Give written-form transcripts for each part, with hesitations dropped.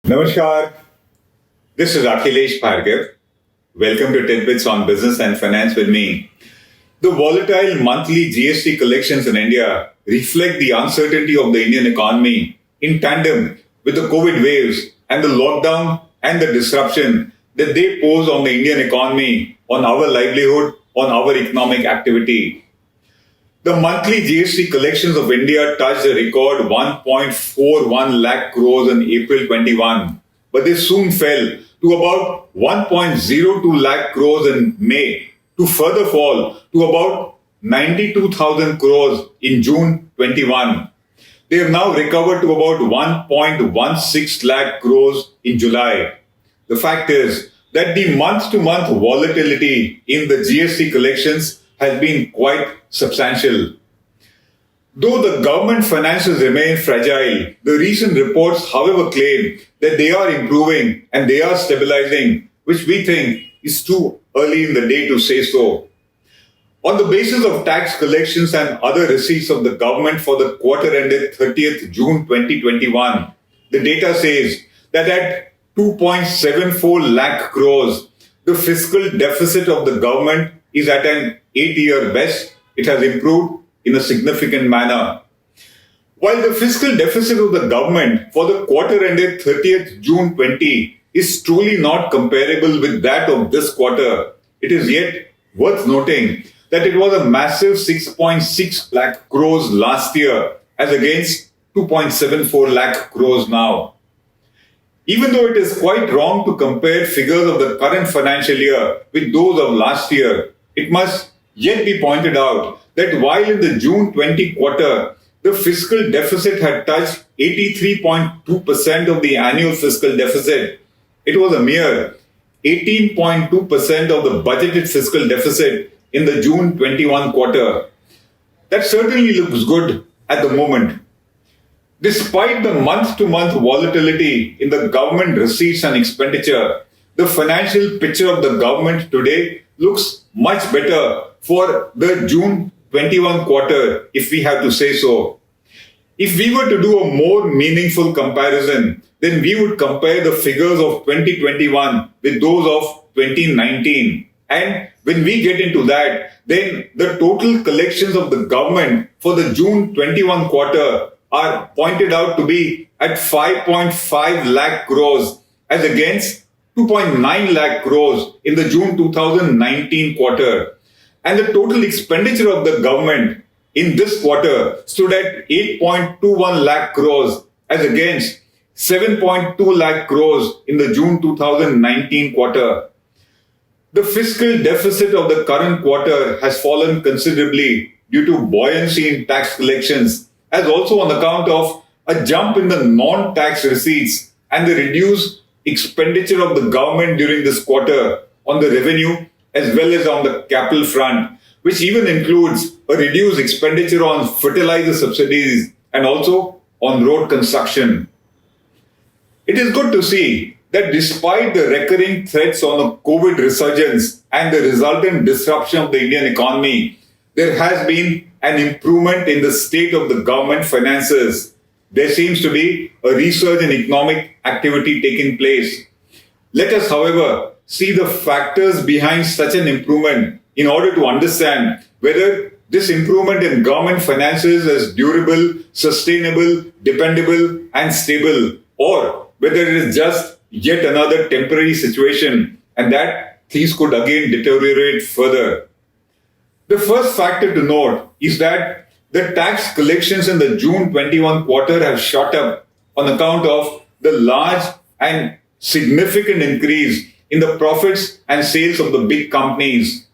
Namaskar, this is Akhilesh Bhargav. Welcome to Tidbits on Business and Finance with me. The volatile monthly GST collections in India reflect the uncertainty of the Indian economy in tandem with the COVID waves and the lockdown and the disruption that they pose on the Indian economy, on our livelihood, on our economic activity. The monthly GST collections of India touched a record 1.41 lakh crores in April 21, but they soon fell to about 1.02 lakh crores in May, to further fall to about 92,000 crores in June 21. They have now recovered to about 1.16 lakh crores in July. The fact is that the month-to-month volatility in the GST collections has been quite substantial. Though the government finances remain fragile, the recent reports, however, claim that they are improving and they are stabilizing, which we think is too early in the day to say so. On the basis of tax collections and other receipts of the government for the quarter ended 30th June 2021, the data says that at 2.74 lakh crores, the fiscal deficit of the government is at an 8-year best. It has improved in a significant manner. While the fiscal deficit of the government for the quarter ended 30th June 20 is truly not comparable with that of this quarter, it is yet worth noting that it was a massive 6.6 lakh crores last year as against 2.74 lakh crores now. Even though it is quite wrong to compare figures of the current financial year with those of last year, it must yet be pointed out that while in the June 20 quarter, the fiscal deficit had touched 83.2% of the annual fiscal deficit, it was a mere 18.2% of the budgeted fiscal deficit in the June 21 quarter. That certainly looks good at the moment. Despite the month-to-month volatility in the government receipts and expenditure, the financial picture of the government today looks much better for the June 21 quarter, if we have to say so. If we were to do a more meaningful comparison, then we would compare the figures of 2021 with those of 2019. And when we get into that, then the total collections of the government for the June 21 quarter are pointed out to be at 5.5 lakh crores as against 2.9 lakh crores in the June 2019 quarter. And the total expenditure of the government in this quarter stood at 8.21 lakh crores as against 7.2 lakh crores in the June 2019 quarter. The fiscal deficit of the current quarter has fallen considerably due to buoyancy in tax collections, as also on account of a jump in the non-tax receipts and the reduced expenditure of the government during this quarter on the revenue as well as on the capital front, which even includes a reduced expenditure on fertilizer subsidies and also on road construction. It is good to see that despite the recurring threats on a COVID resurgence and the resultant disruption of the Indian economy, there has been an improvement in the state of the government finances. There seems to be a resurgence in economic activity taking place. Let us, however, see the factors behind such an improvement in order to understand whether this improvement in government finances is durable, sustainable, dependable, and stable, or whether it is just yet another temporary situation and that things could again deteriorate further. The first factor to note is that the tax collections in the June 21 quarter have shot up on account of the large and significant increase in the profits and sales of the big companies.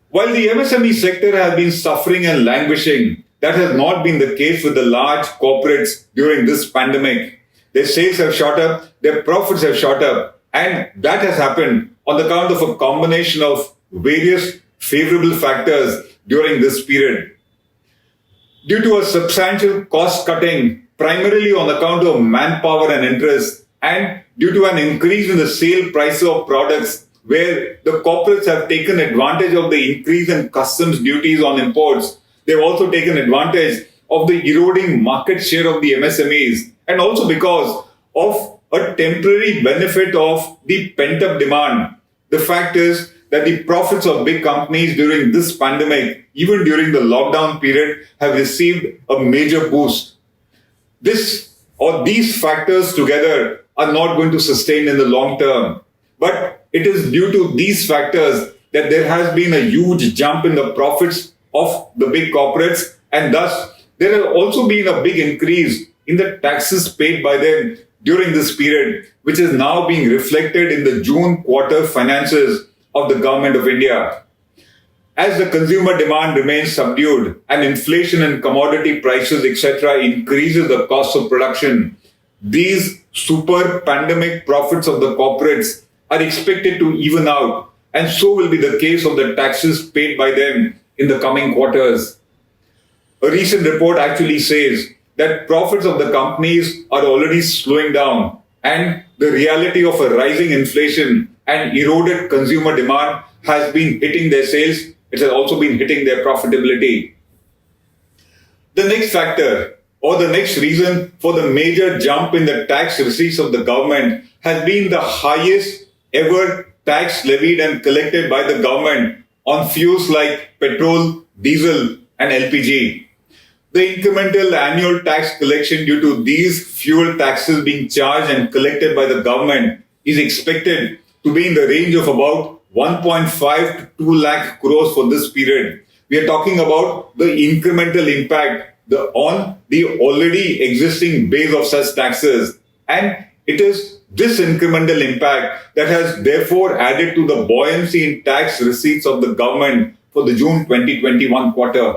While the MSME sector has been suffering and languishing, that has not been the case with the large corporates during this pandemic. Their sales have shot up, their profits have shot up, and that has happened on account of a combination of various favorable factors during this period. Due to a substantial cost cutting, primarily on account of manpower and interest, and due to an increase in the sale price of products where the corporates have taken advantage of the increase in customs duties on imports, they've also taken advantage of the eroding market share of the MSMEs, and also because of a temporary benefit of the pent-up demand. The fact is that the profits of big companies during this pandemic, even during the lockdown period, have received a major boost. These factors together are not going to sustain in the long term. But it is due to these factors that there has been a huge jump in the profits of the big corporates, and thus there has also been a big increase in the taxes paid by them during this period, which is now being reflected in the June quarter finances of the Government of India. As the consumer demand remains subdued and inflation and commodity prices, etc., increases the cost of production, these super pandemic profits of the corporates are expected to even out, and so will be the case of the taxes paid by them in the coming quarters. A recent report actually says that profits of the companies are already slowing down, and the reality of a rising inflation and eroded consumer demand has been hitting their sales. It has also been hitting their profitability. The next factor, or the next reason for the major jump in the tax receipts of the government, has been the highest ever tax levied and collected by the government on fuels like petrol, diesel, and LPG. The incremental annual tax collection due to these fuel taxes being charged and collected by the government is expected to be in the range of about 1.5 to 2 lakh crores for this period. We are talking about the incremental impact on the already existing base of such taxes. And it is this incremental impact that has therefore added to the buoyancy in tax receipts of the government for the June 2021 quarter.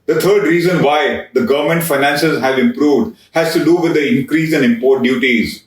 The third reason why the government finances have improved has to do with the increase in import duties.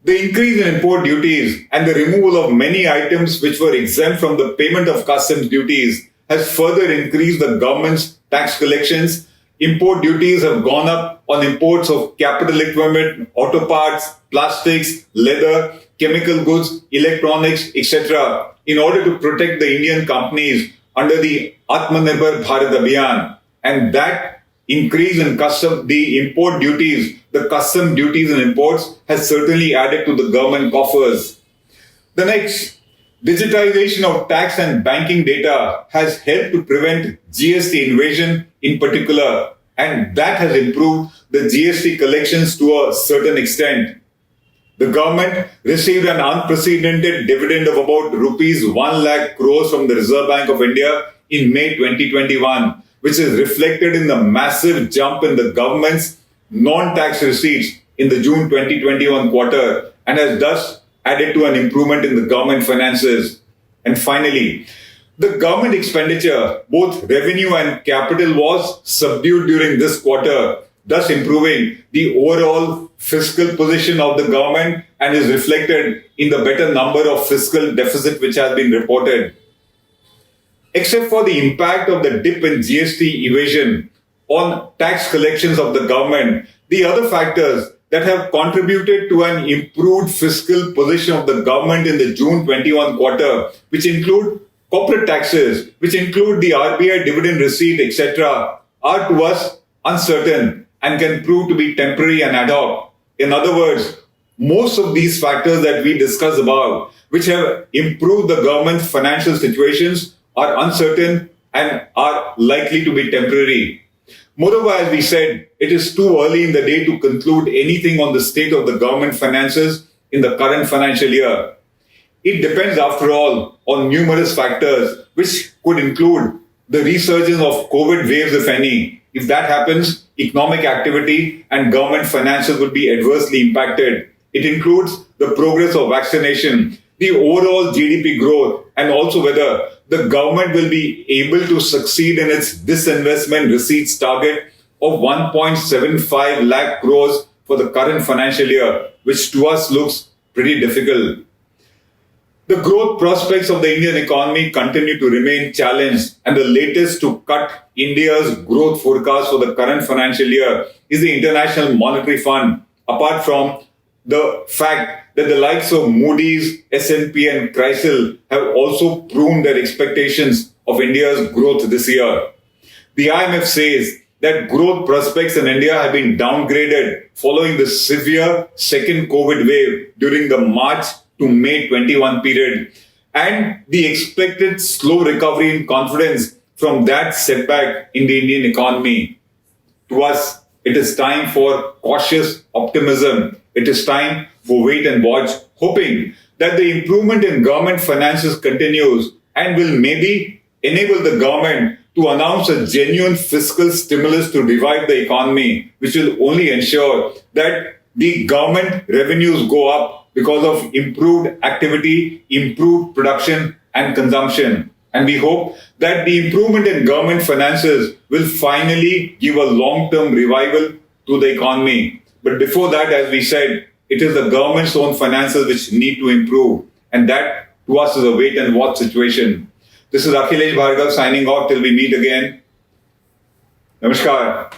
The increase in import duties and the removal of many items which were exempt from the payment of customs duties has further increased the government's tax collections. Import duties have gone up on imports of capital equipment, auto parts, plastics, leather, chemical goods, electronics, etc. in order to protect the Indian companies under the Atmanirbhar Bharat Abhiyan. And that increase in the import duties, the custom duties and imports has certainly added to the government coffers. The next, digitization of tax and banking data has helped to prevent GST invasion in particular, and that has improved the GST collections to a certain extent. The government received an unprecedented dividend of about rupees 1 lakh crores from the Reserve Bank of India in May 2021, which is reflected in the massive jump in the government's non-tax receipts in the June 2021 quarter, and has thus added to an improvement in the government finances. And finally, the government expenditure, both revenue and capital, was subdued during this quarter, thus improving the overall fiscal position of the government and is reflected in the better number of fiscal deficit which has been reported. Except for the impact of the dip in GST evasion on tax collections of the government, the other factors that have contributed to an improved fiscal position of the government in the June 21 quarter, which include corporate taxes, which include the RBI dividend receipt, etc., are to us uncertain and can prove to be temporary and ad hoc. In other words, most of these factors that we discussed above, which have improved the government's financial situations, are uncertain and are likely to be temporary. Moreover, as we said, it is too early in the day to conclude anything on the state of the government finances in the current financial year. It depends, after all, on numerous factors, which could include the resurgence of COVID waves, if any. If that happens, economic activity and government finances will be adversely impacted. It includes the progress of vaccination, the overall GDP growth, and also whether the government will be able to succeed in its disinvestment receipts target of 1.75 lakh crores for the current financial year, which to us looks pretty difficult. The growth prospects of the Indian economy continue to remain challenged, and the latest to cut India's growth forecast for the current financial year is the International Monetary Fund, apart from the fact that the likes of Moody's, S&P and CRISIL have also pruned their expectations of India's growth this year. The IMF says that growth prospects in India have been downgraded following the severe second COVID wave during the March to May 21 period and the expected slow recovery in confidence from that setback in the Indian economy. To us, it is time for cautious optimism. It is time for wait and watch, hoping that the improvement in government finances continues and will maybe enable the government to announce a genuine fiscal stimulus to revive the economy, which will only ensure that the government revenues go up because of improved activity, improved production and consumption. And we hope that the improvement in government finances will finally give a long-term revival to the economy. But before that, as we said, it is the government's own finances which need to improve. And that, to us, is a wait and watch situation. This is Akhilesh Bhargav signing off till we meet again. Namaskar.